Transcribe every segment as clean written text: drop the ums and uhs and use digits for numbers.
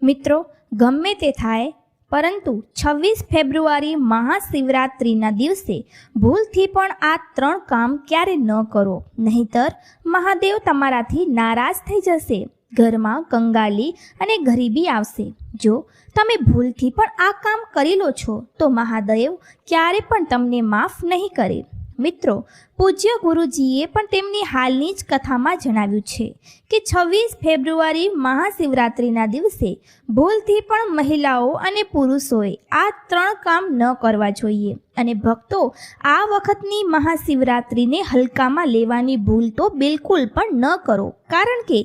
મિત્રો, ગમે તે થાય પરંતુ 26 ફેબ્રુઆરી મહાશિવરાત્રિના દિવસે ભૂલથી પણ આ 3 કામ ક્યારે ન કરો, નહીંતર મહાદેવ તમારાથી નારાજ થઈ જશે. ઘરમાં કંગાલી અને ગરીબી આવશે. જો તમે ભૂલથી પણ આ કામ કરી લો છો તો મહાદેવ ક્યારે પણ તમને માફ નહીં કરે. મિત્રો, પૂજ્ય ગુરુજીએ પણ તેમની હાલની જ કથામાં જણાવ્યું છે કે 26 ફેબ્રુઆરી મહાશિવરાત્રિના દિવસે ભૂલથી પણ મહિલાઓ અને પુરુષોએ આ 3 કામ ન કરવા જોઈએ. અને ભક્તો, આ વખતની મહાશિવરાત્રિને હલકામાં લેવાની ભૂલ તો બિલકુલ પણ ન કરો, કારણ કે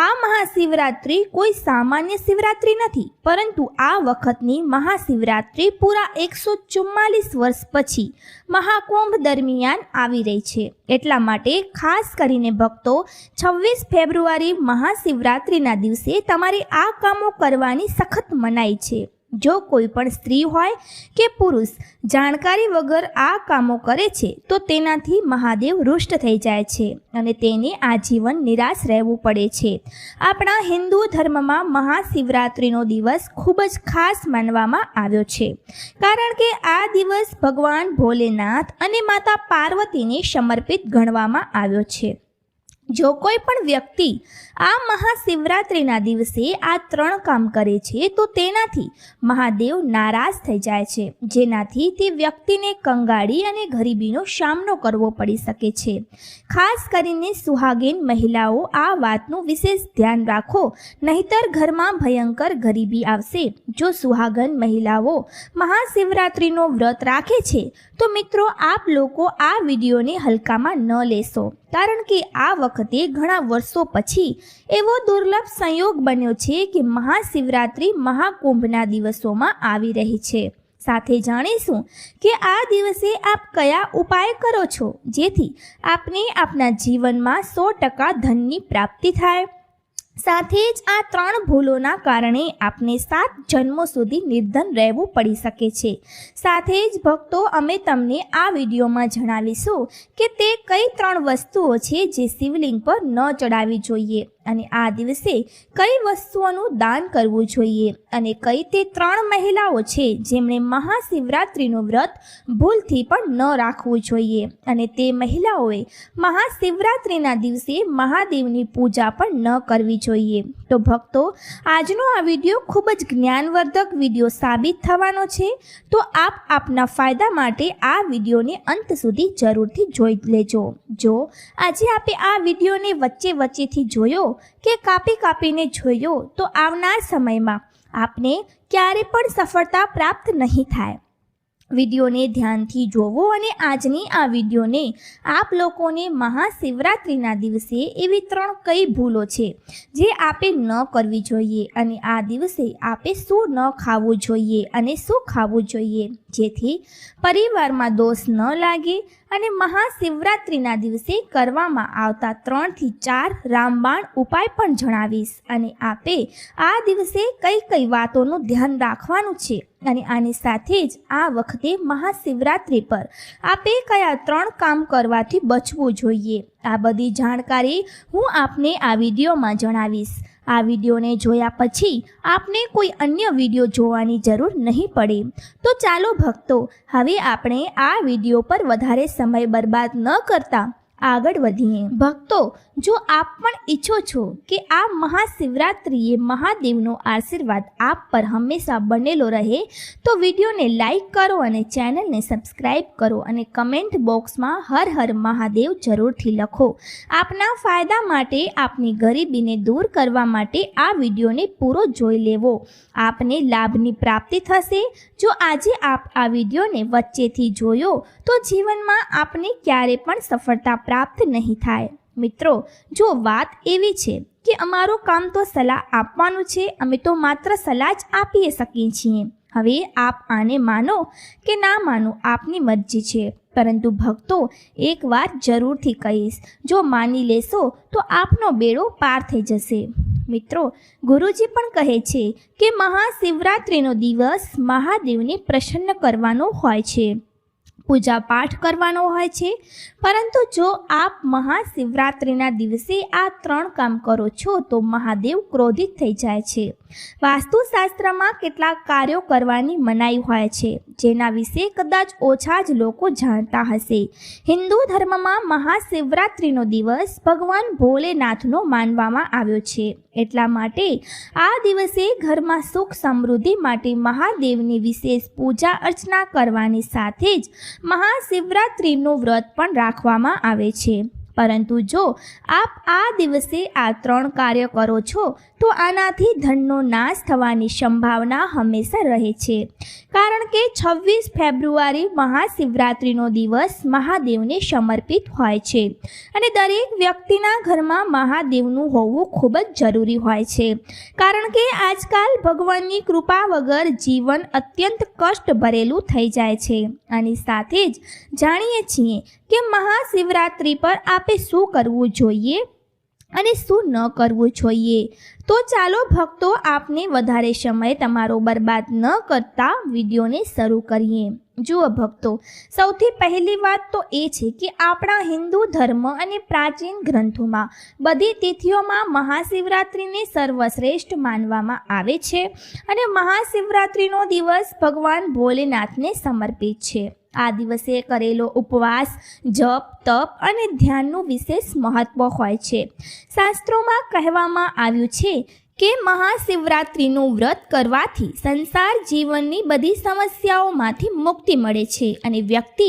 આ મહાશિવરાત્રિ કોઈ સામાન્ય શિવરાત્રિ નથી, પરંતુ આ વખતની મહાશિવરાત્રિ પૂરા 144 વર્ષ પછી મહાકુંભ દરમિયાન આવી રહી છે. એટલા માટે ખાસ કરીને ભક્તો, 26 ફેબ્રુઆરી મહાશિવરાત્રિના દિવસે તમારે આ કામો કરવાની સખત મનાઈ છે. જો કોઈ પણ સ્ત્રી હોય કે પુરુષ જાણકારી વગર આ કામો કરે છે તો તેનાથી મહાદેવ રૂષ્ટ થઈ જાય છે અને તેને આજીવન નિરાશ રહેવું પડે છે. આપણા હિન્દુ ધર્મમાં મહાશિવરાત્રિનો દિવસ ખૂબ જ ખાસ માનવામાં આવ્યો છે, કારણ કે આ દિવસ ભગવાન ભોલેનાથ અને માતા પાર્વતીને સમર્પિત ગણવામાં આવ્યો છે. જો કોઈ પણ વ્યક્તિ આ મહાશિવરાત્રિના દિવસે આ 3 કામ કરે છે તો તેનાથી મહાદેવ નારાજ થઈ જાય છે, જેનાથી તે વ્યક્તિને કંગાળી અને ગરીબીનો સામનો કરવો પડી શકે છે. ખાસ કરીને સુહાગીન મહિલાઓ આ વાતનું વિશેષ ધ્યાન રાખો, નહીંતર ઘરમાં ભયંકર ગરીબી આવશે. જો સુહાગન મહિલાઓ મહાશિવરાત્રિનો વ્રત રાખે છે તો મિત્રો, આપ લોકો આ વિડીયોને હલકામાં ન લેશો, કારણ કે આ વખતે ઘણા વર્ષો પછી એવો દુર્લભ સંયોગ બન્યો છે કે મહાશિવરાત્રિ મહાકુંભના દિવસોમાં આવી રહી છે. સાથે જાણીશું કે આ દિવસે આપ કયા ઉપાય કરો છો જેથી આપને આપના જીવનમાં 100% ધનની પ્રાપ્તિ થાય. સાથે જ આ 3 ભૂલોના કારણે આપને 7 જન્મો સુધી નિર્ધન રહેવું પડી શકે છે. સાથે જ ભક્તો, અમે તમને આ વિડીયોમાં જણાવીશું કે તે કઈ 3 વસ્તુઓ છે જે શિવલિંગ પર ન ચડાવવી જોઈએ, અને આ દિવસે કઈ વસ્તુઓનું દાન કરવું જોઈએ, અને કઈ તે 3 મહિલાઓ છે જેમણે મહાશિવરાત્રિનું વ્રત ભૂલથી પણ ન રાખવું જોઈએ, અને તે મહિલાઓએ મહાશિવરાત્રિના દિવસે મહાદેવની પૂજા પણ ન કરવી જોઈએ. તો ભક્તો, આજનો આ વિડીયો ખૂબ જ જ્ઞાનવર્ધક વિડીયો સાબિત થવાનો છે, તો આપ આપના ફાયદા માટે આ વિડીયોને અંત સુધી જરૂરથી જોઈ લેજો. જો આજે આપે આ વિડીયોને વચ્ચેથી જોયો કે કાપીને જોયો તો આવનાર સમયમાં આપને ક્યારે પણ સફળતા પ્રાપ્ત નહીં થાય. વિડીયોને ધ્યાનથી જોવો અને આજની આ વિડીયોને આપ લોકોને મહાશિવરાત્રિના દિવસે એવી 3 કઈ ભૂલો છે જે આપે ન કરવી જોઈએ, અને આ દિવસે આપે શું ન ખાવું જોઈએ અને શું ખાવું જોઈએ, જેથી પરિવારમાં દોષ ન લાગે. અને મહાશિવરાત્રિના દિવસે કરવામાં આવતા 3 થી 4 રામબાણ ઉપાય પણ જણાવીશ, અને આપે આ દિવસે કઈ વાતોનું ધ્યાન રાખવાનું છે, અને આની સાથે જ આ વખતે મહાશિવરાત્રિ પર આપે કયા 3 કામ કરવાથી બચવું જોઈએ, આ બધી જાણકારી હું આપને આ વિડીયોમાં જણાવીશ. આ વિડીયોને જોયા પછી આપને કોઈ અન્ય વિડીયો જોવાની જરૂર નહીં પડે. તો ચાલો ભક્તો, હવે આપણે આ વિડીયો પર વધારે સમય બરબાદ ન કરતા આગળ વધીએ. ભક્તો, જો આપ પણ ઈચ્છો છો કે આ મહાશિવરાત્રિએ મહાદેવનો આશીર્વાદ આપ પર હંમેશા બનેલો રહે, તો વિડીયોને લાઈક કરો અને ચેનલને સબસ્ક્રાઈબ કરો, અને કમેન્ટ બોક્સમાં હર હર મહાદેવ જરૂરથી લખો. આપના ફાયદા માટે, આપની ગરીબીને દૂર કરવા માટે આ વિડીયોને પૂરો જોઈ લેવો. આપને લાભની પ્રાપ્તિ થશે. જો આજે આપ આ વિડીયોને વચ્ચેથી જોયો તો જીવનમાં આપને ક્યારે પણ સફળતા પ્રાપ્ત નહીં થાય. મિત્રો, જો વાત એવી છે કે અમારું કામ તો સલાહ આપવાનું છે, અમે તો માત્ર સલાહ જ આપી શકીએ છીએ. હવે આપ આને માનો કે ના માનો આપની મરજી છે, પરંતુ ભક્તો, એક વાત જરૂરથી કહીશ, જો માની લેશો તો આપનો બેડો પાર થઈ જશે. મિત્રો, ગુરુજી પણ કહે છે કે મહાશિવરાત્રિનો દિવસ મહાદેવને પ્રસન્ન કરવાનો હોય છે. પૂજા પાઠ કરવાનો હોય છે. પરંતુ જો આપ મહાશિવરાત્રિના દિવસે આ 3 કામ કરો છો તો મહાદેવ ક્રોધિત થઈ જાય છે. વાસ્તુશાસ્ત્રમાં કેટલાક કાર્યો કરવાની મનાઈ હોય છે, જેના વિશે કદાચ ઓછા જ લોકો જાણતા હશે. હિન્દુ ધર્મમાં મહાશિવરાત્રિનો દિવસ ભગવાન ભોલેનાથનો માનવામાં આવ્યો છે. એટલા માટે આ દિવસે ઘરમાં સુખ સમૃદ્ધિ માટે મહાદેવની વિશેષ પૂજા અર્ચના કરવાની સાથે જ મહાશિવરાત્રિનું વ્રત પણ રાખવામાં આવે છે. પરંતુ જો આપ આ દિવસે આ 3 કાર્ય કરો છો તો આનાથી ધનનો નાશ થવાની સંભાવના હંમેશા રહે છે. કારણ કે 26 ફેબ્રુઆરી મહાશિવરાત્રિનો દિવસ મહાદેવને સમર્પિત હોય છે અને દરેક વ્યક્તિના ઘરમાં મહાદેવનું હોવું ખૂબ જ જરૂરી હોય છે. કારણ કે આજકાલ ભગવાનની કૃપા વગર જીવન અત્યંત કષ્ટભરેલું થઈ જાય છે. આની સાથે જ જાણીએ છીએ કે મહાશિવરાત્રિ પર આપે શું કરવું જોઈએ અને શું ન કરવું જોઈએ. તો ચાલો ભક્તો, આપને વધારે સમય તમારો બરબાદ ન કરતા વિડીયોને શરૂ કરીએ. જુઓ ભક્તો, સૌથી પહેલી વાત તો એ છે કે આપણા હિન્દુ ધર્મ અને પ્રાચીન ગ્રંથોમાં બધી તિથિઓમાં મહાશિવરાત્રિને સર્વશ્રેષ્ઠ માનવામાં આવે છે અને મહાશિવરાત્રિનો દિવસ ભગવાન ભોલેનાથને સમર્પિત છે. આ દિવસે કરેલો ઉપવાસ, જપ, તપ અને ધ્યાનનું વિશેષ મહત્વ હોય છે. શાસ્ત્રોમાં કહેવામાં આવ્યું છે કે મહાશિવરાત્રિનું વ્રત કરવાથી સંસાર જીવનની બધી સમસ્યાઓમાંથી મુક્તિ મળે છે અને વ્યક્તિ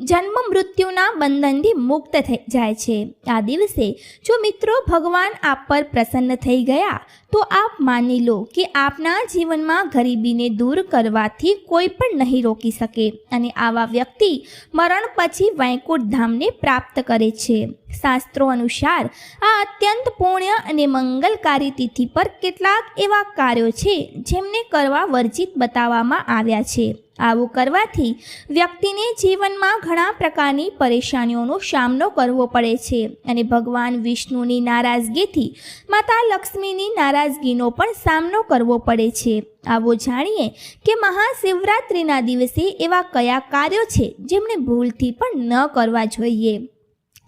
જન્મ મૃત્યુના બંધનથી મુક્ત થઈ જાય છે. આ દિવસે જો મિત્રો ભગવાન આપ પર પ્રસન્ન થઈ ગયા તો આપ માની લો કે આપના જીવનમાં ગરીબીને દૂર કરવાથી કોઈ પણ નહીં રોકી શકે અને આવા વ્યક્તિ મરણ પછી વૈકુંઠ ધામને પ્રાપ્ત કરે છે. શાસ્ત્રો અનુસાર આ અત્યંત પુણ્ય અને મંગલકારી તિથિ પર કેટલાક એવા કાર્યો છે જેમને કરવા વર્જિત બતાવવામાં આવ્યા છે. આવું કરવાથી વ્યક્તિને જીવનમાં ઘણા પ્રકારની પરેશાનીઓનો સામનો કરવો પડે છે અને ભગવાન વિષ્ણુની નારાજગીથી માતા લક્ષ્મીની નારાજગીનો પણ સામનો કરવો પડે છે. આવો જાણીએ કે મહાશિવરાત્રિના દિવસે એવા કયા કાર્યો છે જેમને ભૂલથી પણ ન કરવા જોઈએ.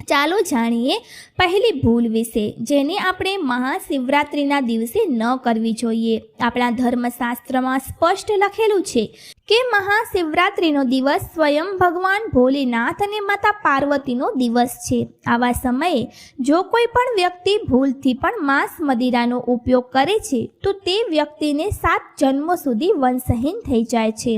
ચાલો જાણીએ પહેલી ભૂલ વિશે, જેને આપણે મહાશિવરાત્રિના દિવસે ન કરવી જોઈએ. આપણા ધર્મશાસ્ત્રમાં સ્પષ્ટ લખેલું છે કે મહાશિવરાત્રિનો દિવસ સ્વયં ભગવાન ભોલેનાથ અને માતા પાર્વતીનો દિવસ છે. આવા સમયે જો કોઈ પણ વ્યક્તિ ભૂલથી પણ માંસ મદિરાનો ઉપયોગ કરે છે તો તે વ્યક્તિને 7 જન્મો સુધી વંશહીન થઈ જાય છે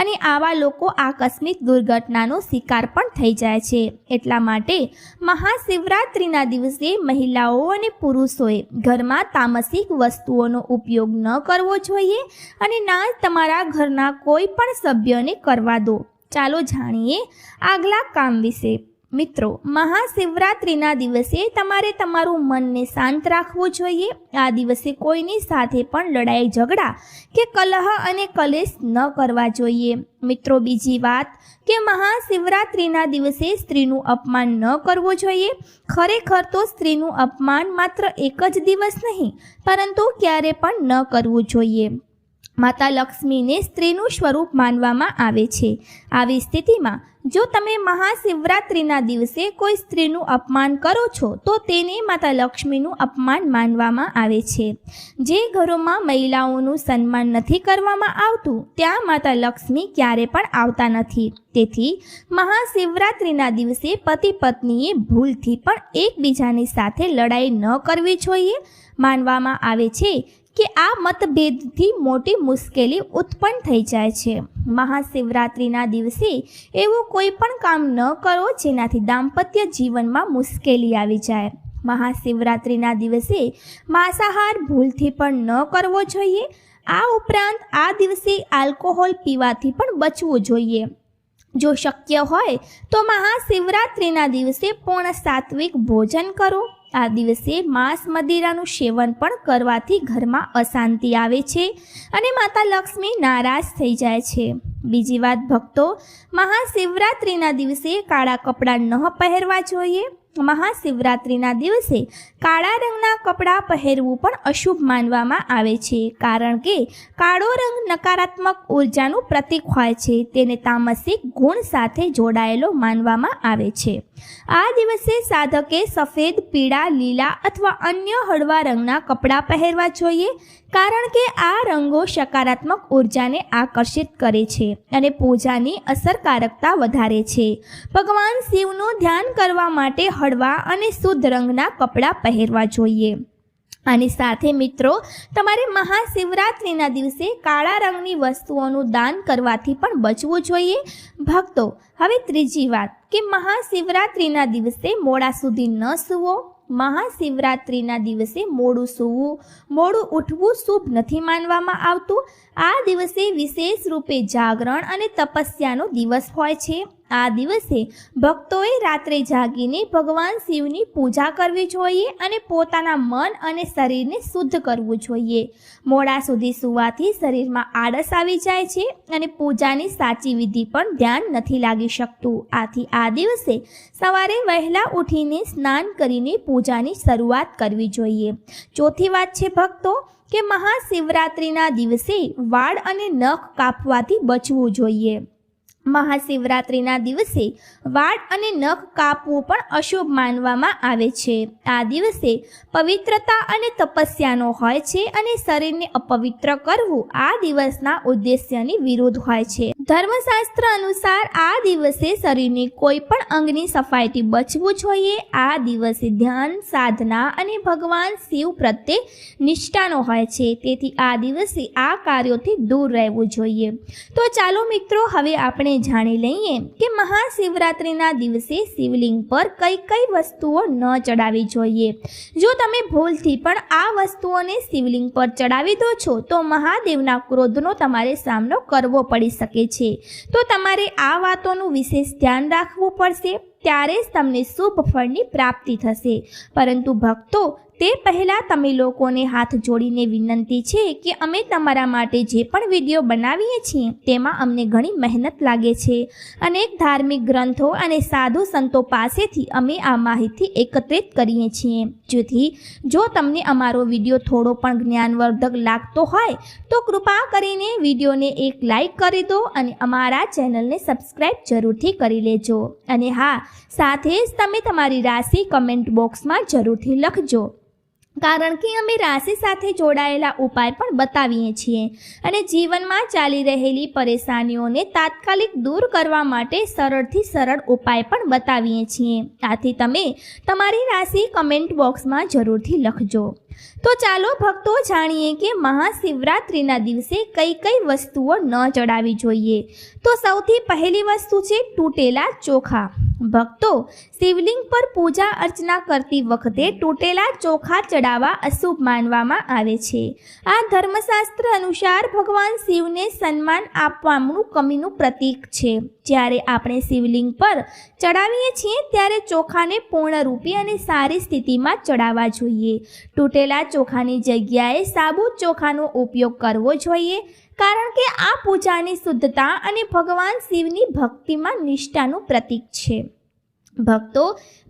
અને આવા લોકો આકસ્મિક દુર્ઘટનાનો શિકાર પણ થઈ જાય છે. એટલા માટે મહાશિવરાત્રિના દિવસે મહિલાઓ અને પુરુષોએ ઘરમાં તામસિક વસ્તુઓનો ઉપયોગ ન કરવો જોઈએ અને ના તમારા ઘરના કોઈ પણ સભ્યને કરવા દો. ચાલો જાણીએ આગલા કામ વિશે. મિત્રો, મહાશિવરાત્રિના દિવસે તમારે તમારું મનને શાંત રાખવું જોઈએ. આ દિવસે કોઈની સાથે પણ લડાઈ ઝઘડા કે કલહ અને કલેશ ન કરવા જોઈએ. મિત્રો, બીજી વાત કે મહાશિવરાત્રિના દિવસે સ્ત્રીનું અપમાન ન કરવું જોઈએ. ખરેખર તો સ્ત્રીનું અપમાન માત્ર એક જ દિવસ નહીં, પરંતુ ક્યારે પણ ન કરવું જોઈએ. માતા લક્ષ્મીને સ્ત્રીનું સ્વરૂપ માનવામાં આવે છે. આવી સ્થિતિમાં જો તમે મહાશિવરાત્રિના દિવસે કોઈ સ્ત્રીનું અપમાન કરો છો તો તેને માતા લક્ષ્મીનું અપમાન માનવામાં આવે છે. જે ઘરોમાં મહિલાઓનું સન્માન નથી કરવામાં આવતું ત્યાં માતા લક્ષ્મી ક્યારે પણ આવતા નથી. તેથી મહાશિવરાત્રિના દિવસે પતિ પત્નીએ ભૂલથી પણ એકબીજાની સાથે લડાઈ ન કરવી જોઈએ. માનવામાં આવે છે કે આ મતભેદથી મોટી મુશ્કેલી ઉત્પન્ન થઈ જાય છે. મહાશિવરાત્રિના દિવસે એવું કોઈ પણ કામ ન કરો જેનાથી દાંપત્ય જીવનમાં મુશ્કેલી આવી જાય. મહાશિવરાત્રિના દિવસે માંસાહાર ભૂલથી પણ ન કરવો જોઈએ. આ ઉપરાંત આ દિવસે આલ્કોહોલ પીવાથી પણ બચવું જોઈએ. જો શક્ય હોય તો મહાશિવરાત્રિના દિવસે પૂર્ણ સાત્વિક ભોજન કરો. આ દિવસે માંસ મદિરાનું સેવન પણ કરવાથી ઘરમાં અશાંતિ આવે છે અને માતા લક્ષ્મી નારાજ થઈ જાય છે. બીજી વાત ભક્તો, મહાશિવરાત્રિના દિવસે કાળા કપડાં ન પહેરવા જોઈએ. મહાશિવરાત્રિના દિવસે કાળા રંગના કપડાં પહેરવું પણ અશુભ માનવામાં આવે છે, કારણ કે કાળો રંગ નકારાત્મક ઉર્જાનું પ્રતીક હોય છે. તેને તામસિક ગુણ સાથે જોડાયેલો માનવામાં આવે છે. આ દિવસે સાધકે સફેદ, પીળા, લીલા અથવા અન્ય હળવા રંગના કપડાં પહેરવા જોઈએ, કારણ કે આ રંગો સકારાત્મક ઉર્જાને આકર્ષિત કરે છે અને પૂજાની અસરકારકતા વધારે છે. ભગવાન શિવનું ધ્યાન કરવા માટે હળવા અને શુદ્ધ રંગના કપડાં પહેરવા જોઈએ. આની સાથે મિત્રો, તમારે મહાશિવરાત્રિના દિવસે કાળા રંગની વસ્તુઓનું દાન કરવાથી પણ બચવું જોઈએ. ભક્તો, હવે ત્રીજી વાત કે મહાશિવરાત્રિના દિવસે મોડા સુધી ન સૂવો. મહાશિવરાત્રિના દિવસે મોડું સૂવું, મોડું ઉઠવું શુભ નથી માનવામાં આવતું. આ દિવસે વિશેષ રૂપે જાગરણ અને તપસ્યાનો દિવસ હોય છે. આ દિવસે ભક્તોએ રાત્રે જાગીને ભગવાન શિવની પૂજા કરવી જોઈએ અને પોતાના મન અને શરીરને શુદ્ધ કરવું જોઈએ. મોડા સુધી સૂવાથી શરીરમાં આળસ આવી જાય છે અને પૂજાની સાચી વિધિ પણ ધ્યાન નથી લાગી શકતું. આથી આ દિવસે સવારે વહેલા ઉઠીને સ્નાન કરીને પૂજાની શરૂઆત કરવી જોઈએ. ચોથી વાત છે ભક્તો કે મહાશિવરાત્રિના દિવસે વાળ અને નખ કાપવાથી બચવું જોઈએ. મહાશિવરાત્રિના દિવસે વાળ અને નખ કાપવું પણ અશુભ માનવામાં આવે છે. આ દિવસે પવિત્રતા અને તપસ્યાનો હોય છે અને શરીરને અપવિત્ર કરવું આ દિવસના ઉદ્દેશ્યની વિરુદ્ધ હોય છે. ધર્મશાસ્ત્ર અનુસાર આ દિવસે શરીરની કોઈ પણ અંગની સફાઈથી બચવું જોઈએ. આ દિવસે ધ્યાન, સાધના અને ભગવાન શિવ પ્રત્યે નિષ્ઠાનો હોય છે. તેથી આ દિવસે આ કાર્યોથી દૂર રહેવું જોઈએ. તો ચાલો મિત્રો, હવે આપણે જાણી લઈએ કે મહાશિવરાત્રિના દિવસે શિવલિંગ પર કઈ કઈ વસ્તુઓ ન ચડાવવી જોઈએ. જો તમે ભૂલથી પણ આ વસ્તુઓને શિવલિંગ પર ચડાવી દો છો તો મહાદેવના ક્રોધનો તમારે સામનો કરવો પડી શકે છે. તો તમારે આ વાતોનું વિશેષ ધ્યાન રાખવું પડશે. ત્યારે જ તમને શુભ ફળની પ્રાપ્તિ થશે. પરંતુ ભક્તો, તે પહેલાં તમે લોકોને હાથ જોડીને વિનંતી છે કે અમે તમારા માટે જે પણ વિડીયો બનાવીએ છીએ તેમાં અમને ઘણી મહેનત લાગે છે. અનેક ધાર્મિક ગ્રંથો અને સાધુ સંતો પાસેથી અમે આ માહિતી એકત્રિત કરીએ છીએ. જેથી જો તમને અમારો વિડીયો થોડો પણ જ્ઞાનવર્ધક લાગતો હોય તો કૃપા કરીને વિડીયોને એક લાઈક કરી દો અને અમારા ચેનલને સબસ્ક્રાઈબ જરૂરથી કરી લેજો. અને હા, સાથે જ તમે તમારી રાશિ કમેન્ટ બોક્સમાં જરૂરથી લખજો, કારણ કે અમે રાશિ સાથે જોડાયેલા ઉપાય પણ બતાવીએ છીએ અને જીવનમાં ચાલી રહેલી પરેશાનીઓને તાત્કાલિક દૂર કરવા માટે સરળથી સરળ ઉપાય પણ બતાવીએ છીએ. આથી તમે તમારી રાશિ કમેન્ટ બોક્સમાં જરૂરથી લખજો. તો ચાલો ભક્તો, જાણીએ કે મહાશિવરાત્રિના દિવસે કઈ કઈ વસ્તુઓ ન ચડાવવી જોઈએ. તો સૌથી પહેલી વસ્તુ છે તૂટેલા ચોખા. ભક્તો, શિવલિંગ પર પૂજા અર્ચના કરતી વખતે તૂટેલા ચોખા ચડાવવા અશુભ માનવામાં આવે છે. આ ધર્મશાસ્ત્ર અનુસાર ભગવાન શિવને સન્માન આપવાનું કમીનું પ્રતીક છે. જ્યારે આપણે શિવલિંગ પર ચડાવીએ છીએ ત્યારે ચોખાને પૂર્ણરૂપી અને સારી સ્થિતિમાં ચડાવવા જોઈએ. તૂટેલા ચોખાની જગ્યાએ સાબુત ચોખાનો ઉપયોગ કરવો જોઈએ, કારણ કે આ પૂજાની શુદ્ધતા અને ભગવાન શિવની ભક્તિમાં નિષ્ઠાનું પ્રતીક છે. ભક્તો,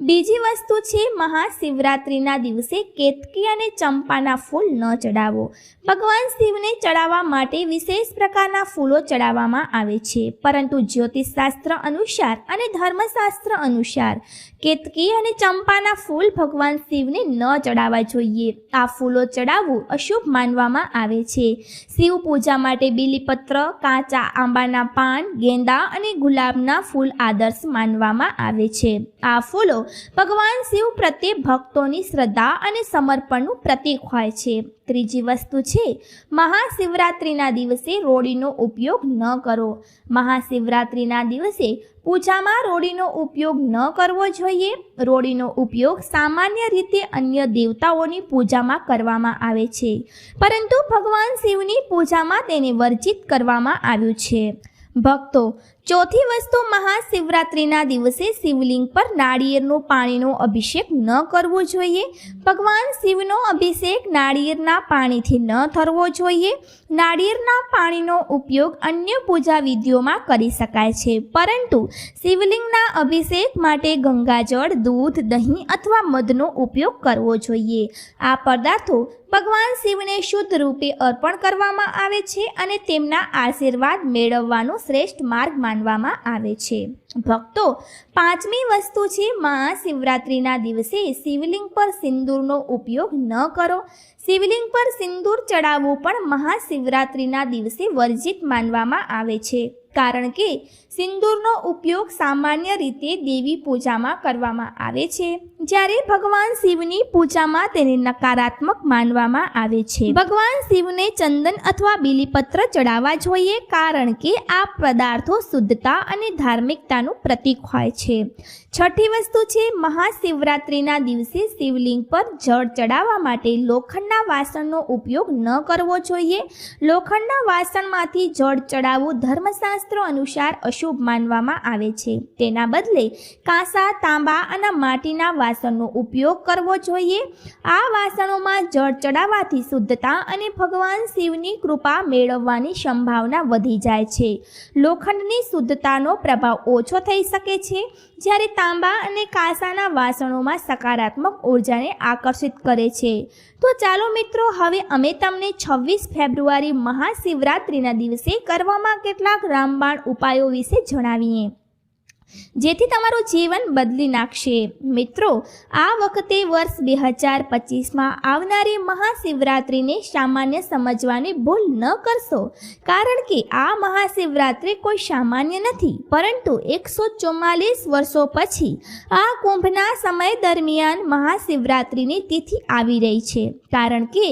બીજી વસ્તુ છે મહાશિવરાત્રિના દિવસે કેતકી અને ચંપાના ફૂલ ન ચડાવો. ભગવાન શિવને ચડાવવા માટે વિશેષ પ્રકારના ફૂલો ચડાવવામાં આવે છે, પરંતુ જ્યોતિષશાસ્ત્ર અનુસાર અને ધર્મશાસ્ત્ર અનુસાર કેતકી અને ચંપાના ફૂલ ભગવાન શિવને ન ચડાવવા જોઈએ. આ ફૂલો ચડાવવું અશુભ માનવામાં આવે છે. શિવ પૂજા માટે બીલીપત્ર, કાચા આંબાના પાન, ગેંદા અને ગુલાબના ફૂલ આદર્શ માનવામાં આવે છે. આ ફૂલો ભગવાન શિવ પ્રત્યે ભક્તોની શ્રદ્ધા અને સમર્પણનું પ્રતીક હોય છે. ત્રીજી વસ્તુ છે મહાશિવરાત્રિના દિવસે રોડીનો ઉપયોગ ન કરો. મહાશિવરાત્રિના દિવસે પૂજામાં રોડીનો ઉપયોગ ન કરવો જોઈએ. રોડીનો ઉપયોગ સામાન્ય રીતે અન્ય દેવતાઓની પૂજામાં કરવામાં આવે છે, પરંતુ ભગવાન શિવની પૂજામાં તેને વર્જિત કરવામાં આવ્યું છે. ભક્તો, ચોથી વસ્તુ, મહાશિવરાત્રિના દિવસે શિવલિંગ પર નાળિયેરનું પાણીનો અભિષેક ન કરવો જોઈએ. ભગવાન શિવનો અભિષેક નાળિયેરના પાણીથી ન થવો જોઈએ. નાળિયેરના પાણીનો ઉપયોગ અન્ય પૂજા વિધિઓમાં કરી શકાય છે, પરંતુ શિવલિંગના અભિષેક માટે ગંગાજળ, દૂધ, દહીં અથવા મધનો ઉપયોગ કરવો જોઈએ. આ પદાર્થો ભગવાન શિવને શુદ્ધ રૂપે અર્પણ કરવામાં આવે છે અને તેમના આશીર્વાદ મેળવવાનો શ્રેષ્ઠ માર્ગ માનવામાં આવે છે. ભક્તો, પાંચમી વસ્તુ છે, મહાશિવરાત્રિના દિવસે શિવલિંગ પર સિંદૂરનો ઉપયોગ ન કરો. શિવલિંગ પર સિંદૂર ચડાવવું પણ મહાશિવરાત્રિના દિવસે વર્જિત માનવામાં આવે છે, કારણ કે સિંદૂરનો ઉપયોગ સામાન્ય રીતે દેવી પૂજામાં કરવામાં આવે છે, જ્યારે ભગવાન શિવની પૂજામાં તેને નકારાત્મક માનવામાં આવે છે. ભગવાન શિવને ચંદન અથવા બીલીપત્ર ચડાવવા જોઈએ, કારણ કે આ પદાર્થો શુદ્ધતા અને ધાર્મિકતાનું પ્રતીક હોય છે. છઠ્ઠી વસ્તુ છે, મહાશિવરાત્રિના દિવસે શિવલિંગ પર જળ ચડાવવા માટે લોખંડના વાસણનો ઉપયોગ ન કરવો જોઈએ. લોખંડના વાસણમાંથી જળ ચડાવવું ધર્મશાસ્ત્રો અનુસાર અશુભ માનવામાં આવે છે. તેના બદલે કાંસા, તાંબા અને માટીના વાસણનો ઉપયોગ કરવો જોઈએ. આ વાસણોમાં જળ ચડાવવાથી શુદ્ધતા અને ભગવાન શિવની કૃપા મેળવવાની સંભાવના વધી જાય છે. લોખંડની શુદ્ધતાનો પ્રભાવ ઓછો થઈ શકે છે, જ્યારે તાંબા અને કાંસાના વાસણોમાં સકારાત્મક ઉર્જાને આકર્ષિત કરે છે. તો ચાલો મિત્રો, હવે અમે તમને 26 ફેબ્રુઆરી મહાશિવરાત્રિના દિવસે કરવામાં કેટલાક રામબાણ ઉપાયો વિશે જણાવીએ, જેથી તમારું જીવન બદલી નાખશે. મિત્રો, આ વખતે વર્ષ 2025માં આવનારી મહાશિવરાત્રિને સામાન્ય સમજવાની ભૂલ ન કરશો, કારણ કે આ મહાશિવરાત્રિ કોઈ સામાન્ય નથી, પરંતુ 144 વર્ષો પછી આ કુંભના સમય દરમિયાન મહાશિવરાત્રિની તિથિ આવી રહી છે, કારણ કે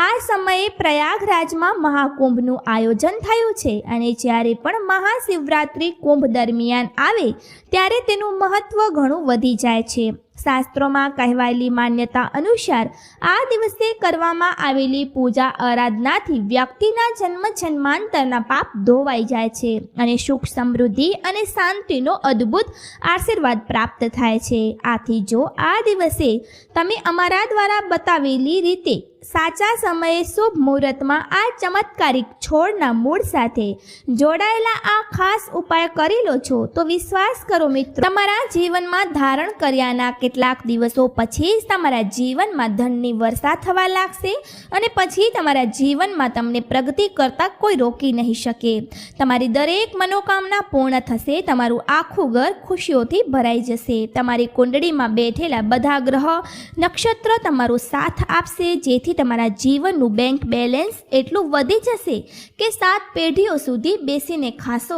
આ સમયે પ્રયાગરાજમાં મહાકુંભનું આયોજન થયું છે અને જ્યારે પણ મહાશિવરાત્રિ કુંભ દરમિયાન આવે ત્યારે તેનું મહત્ત્વ ઘણું વધી જાય છે. શાસ્ત્રોમાં કહેવાયેલી માન્યતા અનુસાર આ દિવસે કરવામાં આવેલી પૂજા આરાધનાથી વ્યક્તિના જન્મ જન્માંતરના પાપ ધોવાઈ જાય છે અને સુખ, સમૃદ્ધિ અને શાંતિનો અદ્ભુત આશીર્વાદ પ્રાપ્ત થાય છે. આથી જો આ દિવસે તમે અમારા દ્વારા બતાવેલી રીતે સાચા સમયે શુભ મુહૂર્તમાં આ ચમત્કારિક છોડના મૂળ સાથે જોડાયેલા આ ખાસ ઉપાય કરી લો છો, તો વિશ્વાસ કરો મિત્રો, તમારા જીવનમાં ધારણ કર્યાના કેટલાક દિવસો પછી જ તમારા જીવનમાં ધનની વર્ષા થવા લાગશે અને પછી તમારા જીવનમાં તમને પ્રગતિ કરતા કોઈ રોકી નહીં શકે. તમારી દરેક મનોકામના પૂર્ણ થશે. તમારું આખું ઘર ખુશીઓથી ભરાઈ જશે. તમારી કુંડળીમાં બેઠેલા બધા ગ્રહ, નક્ષત્ર તમારો સાથ આપશે, જેથી તમારા જીવનનું બેંક બેલેન્સ એટલું વધી જશે કે 7 પેઢીઓ સુધી બેસીને ખાશો.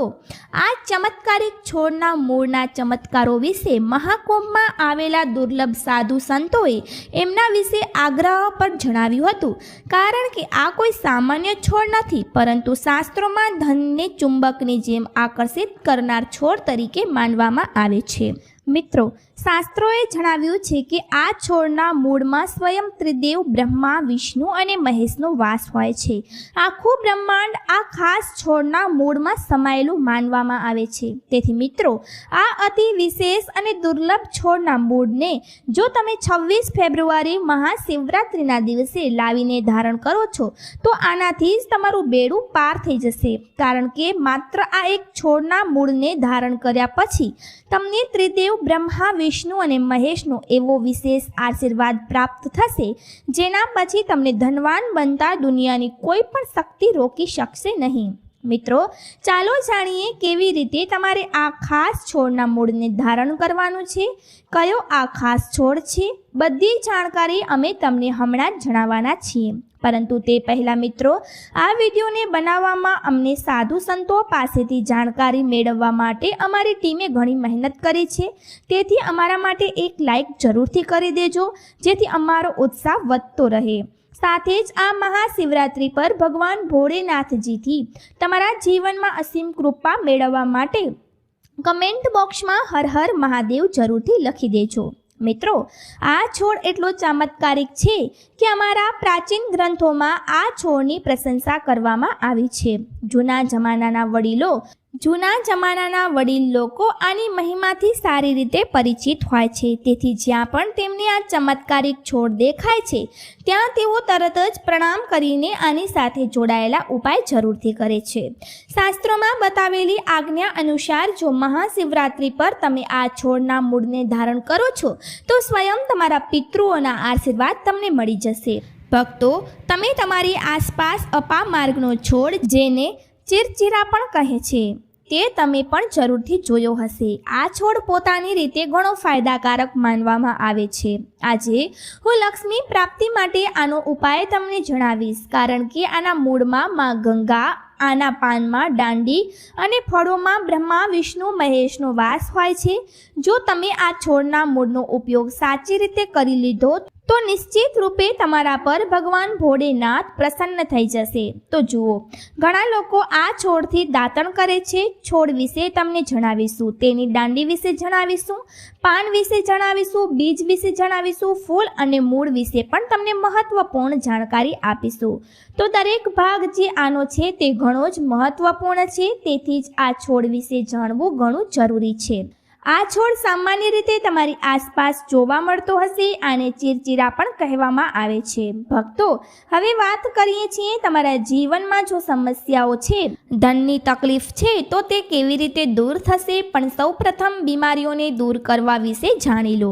આ ચમત્કારિક છોડના મૂળના ચમત્કારો વિશે મહાકુંભમાં આવેલા દુર્લભ સાધુ સંતોએ એમના વિશે આગ્રહ પર જણાવ્યું હતું, કારણ કે આ કોઈ સામાન્ય છોડ નથી, પરંતુ શાસ્ત્રોમાં ધનને ચુંબકની જેમ આકર્ષિત કરનાર છોડ તરીકે માનવામાં આવે છે. મિત્રો, શાસ્ત્રોએ જણાવ્યું છે કે આ છોડના મૂળમાં સ્વયં ત્રિદેવ બ્રહ્મા, વિષ્ણુ અને મહેશનો વાસ હોય છે. આખું બ્રહ્માંડ આ ખાસ છોડના મૂળમાં સમાયેલું માનવામાં આવે છે. તેથી મિત્રો, આ અતિ વિશેષ અને દુર્લભ છોડના મૂળને જો તમે 26 ફેબ્રુઆરી મહાશિવરાત્રિના દિવસે લાવીને ધારણ કરો છો, તો આનાથી જ તમારું બેડું પાર થઈ જશે, કારણ કે માત્ર આ એક છોડના મૂળને ધારણ કર્યા પછી તમને ત્રિદેવ બ્રહ્મા, વિષ્ણુ અને મહેશનો એવો વિશેષ આશીર્વાદ પ્રાપ્ત થશે, જેના પછી તમને ધનવાન બનતા દુનિયાની કોઈ પણ શક્તિ રોકી શકશે નહીં. મિત્રો, ચાલો જાણીએ કેવી રીતે તમારે આ ખાસ છોડના મૂળને ધારણ કરવાનું છે. કયો આ ખાસ છોડ છે, બધી જાણકારી અમે તમને હમણાં જ જણાવવાના છીએ. પરંતુ તે પહેલાં મિત્રો, આ વિડીયોને બનાવવામાં અમને સાધુ સંતો પાસેથી જાણકારી મેળવવા માટે અમારી ટીમે ઘણી મહેનત કરી છે. તેથી અમારા માટે એક લાઈક જરૂરથી કરી દેજો, જેથી અમારો ઉત્સાહ વધતો રહે. સાથે જ આ મહાશિવરાત્રિ પર ભગવાન ભોળેનાથજીથી તમારા જીવનમાં અસીમ કૃપા મેળવવા માટે કમેન્ટ બોક્સમાં હર હર મહાદેવ જરૂરથી લખી દેજો. મિત્રો, આ છોડ એટલો ચમત્કારિક છે કે અમારા પ્રાચીન ગ્રંથોમાં આ છોડની પ્રશંસા કરવામાં આવી છે. જૂના જમાનાના વડીલો જૂના જમાનાના વડીલ લોકો આની મહિમાથી સારી રીતે પરિચિત હોય છે, તેથી જ્યાં પણ તેમને આ ચમત્કારિક છોડ દેખાય છે ત્યાં તેઓ તરત જ પ્રણામ કરીને આની સાથે જોડાયેલા ઉપાય જરૂરથી કરે છે. શાસ્ત્રોમાં બતાવેલી આજ્ઞા અનુસાર જો મહાશિવરાત્રિ પર તમે આ છોડના મૂળને ધારણ કરો છો તો સ્વયં તમારા પિતૃઓના આશીર્વાદ તમને મળી જશે. ભક્તો, તમે તમારી આસપાસ અપામાર્ગનો છોડ, જેને ચિરચીરા પણ કહે છે, તે તમે પણ જરૂરથી જોયો હશે. આ છોડ પોતાની રીતે ઘણો ફાયદાકારક માનવામાં આવે છે. આજે હું લક્ષ્મી પ્રાપ્તિ માટે આનો ઉપાય તમને જણાવીશ, કારણ કે આના મૂળમાં માં ગંગા, આના પાનમાં દાંડી અને ફળોમાં બ્રહ્મા, વિષ્ણુ, મહેશનો વાસ હોય છે. જો તમે આ છોડના મૂળનો ઉપયોગ સાચી રીતે કરી લીધો તો નિશ્ચિત રૂપે તમારા પર ભગવાન ભોળેનાથ પ્રસન્ન થઈ જશે. તો જુઓ, ઘણા લોકો આ છોડથી દાતણ કરે છે. છોડ વિશે તમને જણાવીશું, તેની દાંડી વિશે જણાવીશું, પાન વિશે જણાવીશું, બીજ વિશે જણાવીશું, ફૂલ અને મૂળ વિશે પણ તમને મહત્વપૂર્ણ જાણકારી આપીશું. તો દરેક ભાગ જે આનો છે તે ઘણો જ મહત્વપૂર્ણ છે, તેથી જ આ છોડ વિશે જાણવું ઘણું જરૂરી છે. આ છોડ સામાન્ય રીતે તમારી આસપાસ જોવા મળતો હશે. આને ચિરચીરા પણ કહેવામાં આવે છે. ભક્તો, હવે વાત કરીએ છીએ તમારા જીવનમાં જો સમસ્યાઓ છે, ધનની તકલીફ છે, તો તે કેવી રીતે દૂર થશે. પણ સૌપ્રથમ બીમારીઓને દૂર કરવા વિશે જાણી લો.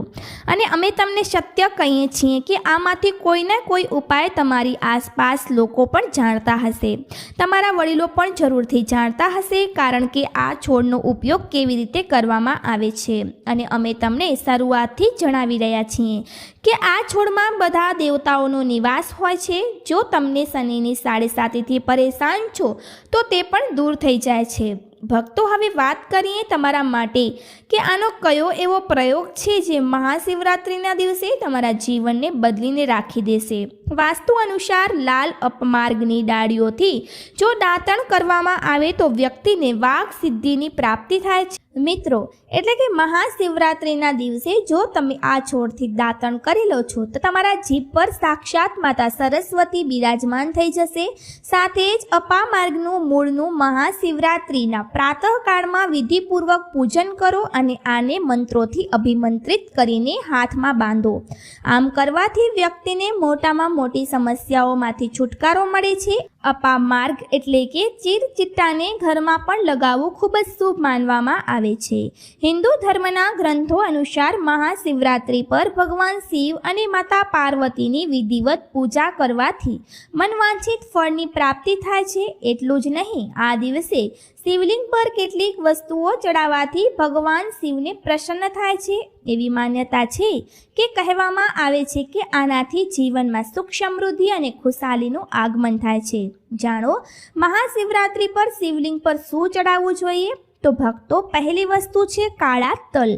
અને અમે તમને સત્ય કહીએ છીએ કે આમાંથી કોઈને કોઈ ઉપાય તમારી આસપાસ લોકો પણ જાણતા હશે, તમારા વડીલો પણ જરૂરથી જાણતા હશે, કારણ કે આ છોડનો ઉપયોગ કેવી રીતે કરવામાં આવે છે. અને અમે તમને શરૂઆતથી જણાવી રહ્યા છીએ કે આ છોડમાં બધા દેવતાઓનો નિવાસ હોય છે. જો તમને શનિની 7.5થી પરેશાન છો તો તે પણ દૂર થઈ જાય છે. ભક્તો, હવે વાત કરીએ તમારા માટે કે આનો કયો એવો પ્રયોગ છે જે મહાશિવરાત્રિના દિવસે તમારા જીવનને બદલીને રાખી દેશે. વાસ્તુ અનુસાર લાલ અપમાર્ગની ડાળીઓથી જો દાતણ કરવામાં આવે તો વ્યક્તિને વાક સિદ્ધિની પ્રાપ્તિ થાય છે. મિત્રો, એટલે કે મહાશિવરાત્રિના દિવસે જો તમે આ છોડથી દાતણ કરી લો છો તો તમારા જીભ પર સાક્ષાત માતા સરસ્વતી બિરાજમાન થઈ જશે. સાથે જ અપામાર્ગનું મૂળનું મહાશિવરાત્રિના પ્રાતઃકાળમાં વિધિપૂર્વક પૂજન કરો અને આને મંત્રોથી અભિમંત્રિત કરીને હાથમાં બાંધો. આમ કરવાથી વ્યક્તિને મોટામાં મોટી સમસ્યાઓમાંથી છુટકારો મળે છે. અપામાર્ગ એટલે કે ચિરચિટ્ટાને ઘરમાં પણ લગાવવું ખૂબ જ શુભ માનવામાં આવે છે. હિન્દુ ધર્મના ગ્રંથો અનુસાર મહાશિવરાત્રિ પર ભગવાન શિવ અને માતા પાર્વતીની વિધિવત પૂજા કરવાથી મનવાંછિત ફળની પ્રાપ્તિ થાય છે. એટલું જ નહીં, આ દિવસે શિવલિંગ પર કેટલીક વસ્તુઓ ચડાવવાથી ભગવાન શિવને પ્રસન્ન થાય છે. એવી માન્યતા છે કે કહેવામાં આવે છે કે આનાથી જીવનમાં સુખ, સમૃદ્ધિ અને ખુશાલીનું આગમન થાય છે. જાણો, મહાશિવરાત્રિ પર શિવલિંગ પર શું ચડાવવું જોઈએ? તો ભક્તો, પહેલી વસ્તુ છે કાળા તલ.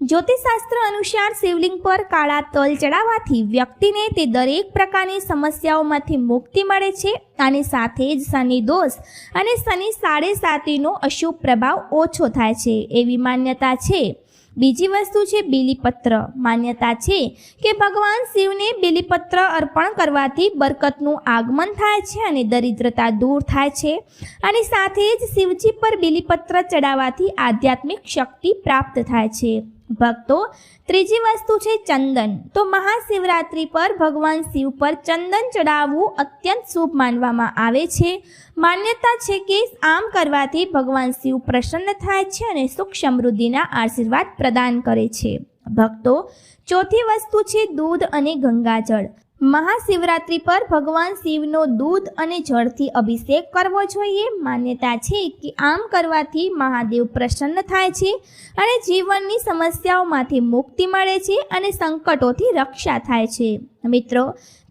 જ્યોતિષશાસ્ત્ર અનુસાર શિવલિંગ પર કાળા તલ ચડાવવાથી વ્યક્તિને તે દરેક પ્રકારની સમસ્યાઓમાંથી મુક્તિ મળે છે. આની સાથે જ શનિ દોષ અને શનિ 7.5નો અશુભ પ્રભાવ ઓછો થાય છે, એવી માન્યતા છે. બીજી વસ્તુ છે બીલીપત્ર. માન્યતા છે કે ભગવાન શિવને બીલીપત્ર અર્પણ કરવાથી બરકતનું આગમન થાય છે અને દરિદ્રતા દૂર થાય છે. અને સાથે જ શિવજી પર બીલીપત્ર ચડાવવાથી આધ્યાત્મિક શક્તિ પ્રાપ્ત થાય છે. ભક્તો, ત્રીજી વસ્તુ છે ચંદન. તો મહાશિવરાત્રિ પર ભગવાન શિવ પર ચંદન ચડાવવું અત્યંત શુભ માનવામાં આવે છે. માન્યતા છે કે આમ કરવાથી ભગવાન શિવ પ્રસન્ન થાય છે અને સુખ સમૃદ્ધિના આશીર્વાદ પ્રદાન કરે છે. ભક્તો, ચોથી વસ્તુ છે દૂધ અને ગંગાજળ. મહાશિવરાત્રિ પર ભગવાન શિવનો દૂધ અને જળથી અભિષેક કરવો જોઈએ. માન્યતા છે કે આમ કરવાથી મહાદેવ પ્રસન્ન થાય છે અને જીવનની સમસ્યાઓમાંથી મુક્તિ મળે છે અને સંકટોથી રક્ષા થાય છે. મિત્રો,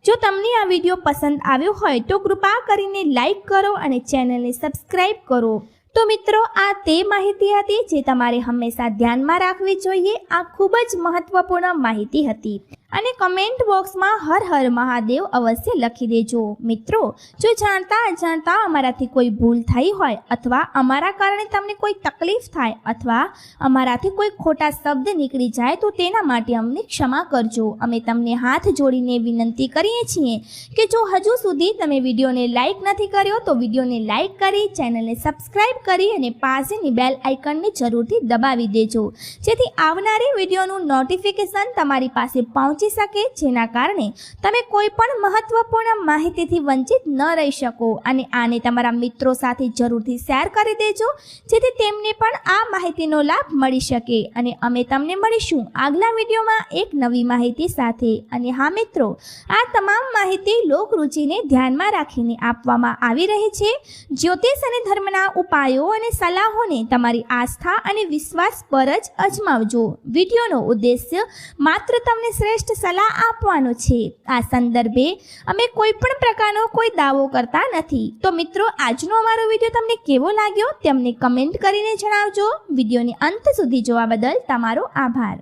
જો તમને આ વિડીયો પસંદ આવ્યો હોય તો કૃપા કરીને લાઈક કરો અને ચેનલને સબસ્ક્રાઈબ કરો. તો મિત્રો, આ તે માહિતી હતી જે તમારે હંમેશા ધ્યાનમાં રાખવી જોઈએ. આ ખૂબ જ મહત્વપૂર્ણ માહિતી હતી. અને કમેન્ટ બોક્સમાં હર હર મહાદેવ અવશ્ય લખી દેજો. મિત્રો, જો જાણતા અજાણતા અમારાથી કોઈ ભૂલ થઈ હોય અથવા અમારા કારણે તમને કોઈ તકલીફ થાય અથવા અમારાથી કોઈ ખોટા શબ્દ નીકળી જાય તો તેના માટે અમને ક્ષમા કરજો. અમે તમને હાથ જોડીને વિનંતી કરીએ છીએ કે જો હજુ સુધી તમે વિડીયોને લાઇક નથી કર્યો તો વિડીયોને લાઇક કરી ચેનલને સબસ્ક્રાઇબ કરી અને પાસેની બેલ આઇકનને જરૂરથી દબાવી દેજો, જેથી આવનારી વિડીયોનું નોટિફિકેશન તમારી પાસે પહોંચી શકે, જેના કારણે તમે કોઈ પણ મહત્વપૂર્ણ માહિતીથી વંચિત ન રહી શકો. અને આને તમારા મિત્રો સાથે જરૂરથી શેર કરી દેજો, જેથી તેમને પણ આ માહિતીનો લાભ મળી શકે. અને અમે તમને મળીશું આગલા વિડીયોમાં એક નવી માહિતી સાથે. અને હા મિત્રો, આ તમામ માહિતી લોકરુચિને ધ્યાનમાં રાખીને આપવામાં આવી રહી છે. જ્યોતિષ અને ધર્મના ઉપાયો અને સલાહોને તમારી આસ્થા અને વિશ્વાસ પર જ અજમાવજો. વિડીયોનો ઉદ્દેશ્ય માત્ર તમને શ્રેષ્ઠ સલાહ આપવાનો છે. આ સંદર્ભે અમે કોઈ પણ પ્રકારનો કોઈ દાવો કરતા નથી. તો મિત્રો, આજનો અમારો વિડીયો તમને કેવો લાગ્યો તેમને કમેન્ટ કરીને જણાવજો. વિડીયોને અંત સુધી જોવા બદલ તમારો આભાર.